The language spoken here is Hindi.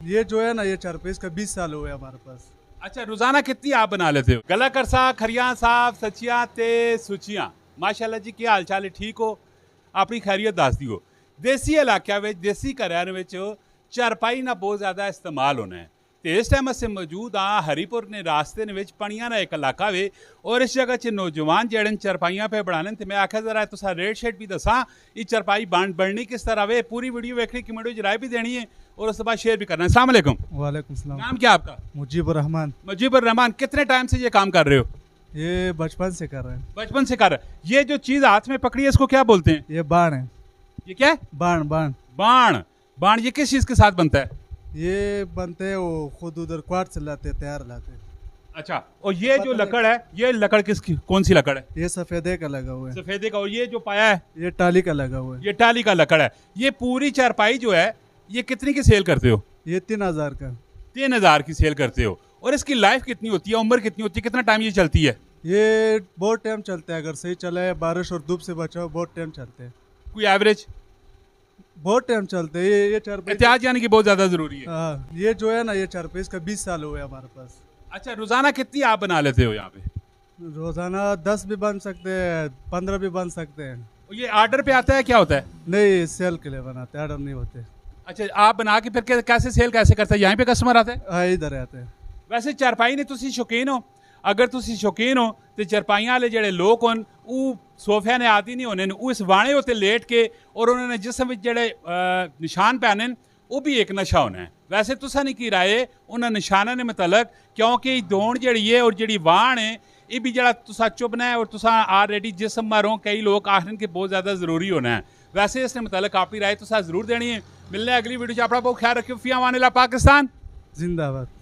ये जो है ना, ये चारपाई इसका 20 साल हुए हमारे पास। अच्छा, रोजाना कितनी आप बना लेते हो? गला करसा खरियां साहब सचियां ते सुचियां माशाअल्लाह जी, क्या हाल चाल है? ठीक हो? अपनी खैरियत दस दियो। देसी इलाके में देसी घरों में चारपाई ना बहुत ज़्यादा इस्तेमाल होना है। तो इस टाइम अस मौजूद हाँ हरीपुर ने रास्ते ने पणियां का एक इलाका वे और इस जगह च नौजवान जड़े चारपाइयां पे बनाने। तो मैं आख्या जरा तुसा रेट शेट भी दसा, ये चारपाई बननी किस तरह वे, पूरी वीडियो वेखनी, कमेंट में राय भी देनी है और उसके बाद शेयर भी करना है। अस्सलाम वालेकुम। वालेकुम सलाम। नाम क्या आपका? मुजीबुर रहमान। मुजीबुर रहमान, कितने टाइम से ये काम कर रहे हो? ये बचपन से कर रहे हैं। बचपन से कर रहे हैं। ये जो चीज़ हाथ में पकड़ी है इसको क्या बोलते हैं? ये बाण है। ये क्या है? बाण बाण। बाण। बाण ये किस चीज़ के साथ बनता है? ये बनते हैं, वो खुद उधर क्वार्ट से लाते हैं, तैयार लाते हैं। अच्छा, और ये जो लकड़ है, ये लकड़ किसकी, कौन सी लकड़ है? ये सफेदे का लगा हुआ है। सफेदे का। और ये जो पाया है, ये टाली का लगा हुआ है। ये टाली का लकड़ है। ये पूरी चारपाई जो है ये कितनी की सेल करते हो? ये 3000 का। 3000 की सेल करते हो। और इसकी लाइफ कितनी होती है, उम्र कितनी होती है, कितना टाइम ये चलती है? ये बहुत टाइम चलता है, अगर सही चले, बारिश और धूप से बचाओ, बहुत टाइम चलते हैं। कोई एवरेज? बहुत टाइम चलते हैं। ये चारपाई। एहतियात यानी कि बहुत ज़्यादा ज़रूरी है। हाँ, ये जो है ना, ये चारपाई इसका 20 साल हुए हमारे पास। अच्छा, रोज़ाना कितनी आप बना लेते हो यहाँ पे? रोजाना 10 भी बन सकते हैं, 15 भी बन सकते हैं। और ये आर्डर पे आता है, क्या होता है? नहीं, सेल के लिए बनाते हैं, ऑर्डर नहीं होते। अच्छा, आप बना के फिर कैसे सेल कैसे करते हैं? यहाँ पे कस्टमर आते हैं? हाँ, इधर आते हैं। वैसे चारपाई ने तुसी शौकीन हो? अगर तुसी शौकीन हो तो चारपाइयां वाले जेडे लोग होन वो सोफे ने आदि नहीं होने, वो इस वाणे उत्ते लेट के और उन्होंने जिसम विच जेडे निशान पहने वो भी एक नशा होना है। वैसे तुसा नहीं की राय उन्होंने निशाना ने मतलब, क्योंकि दौड़ जड़ी है और जड़ी वाण है ये भी जरा तुसा चुभना है और तुसा ऑलरेडी जिसम मारो, कई लोग आखिर के बहुत ज़्यादा ज़रूरी होना है। वैसे इसने मतलब अपनी राय तुसा ज़रूर देनी है। मिलने अगली वीडियो अपना बहुत ख्याल रखियो। फ़ी अमान अल्लाह। पाकिस्तान जिंदाबाद।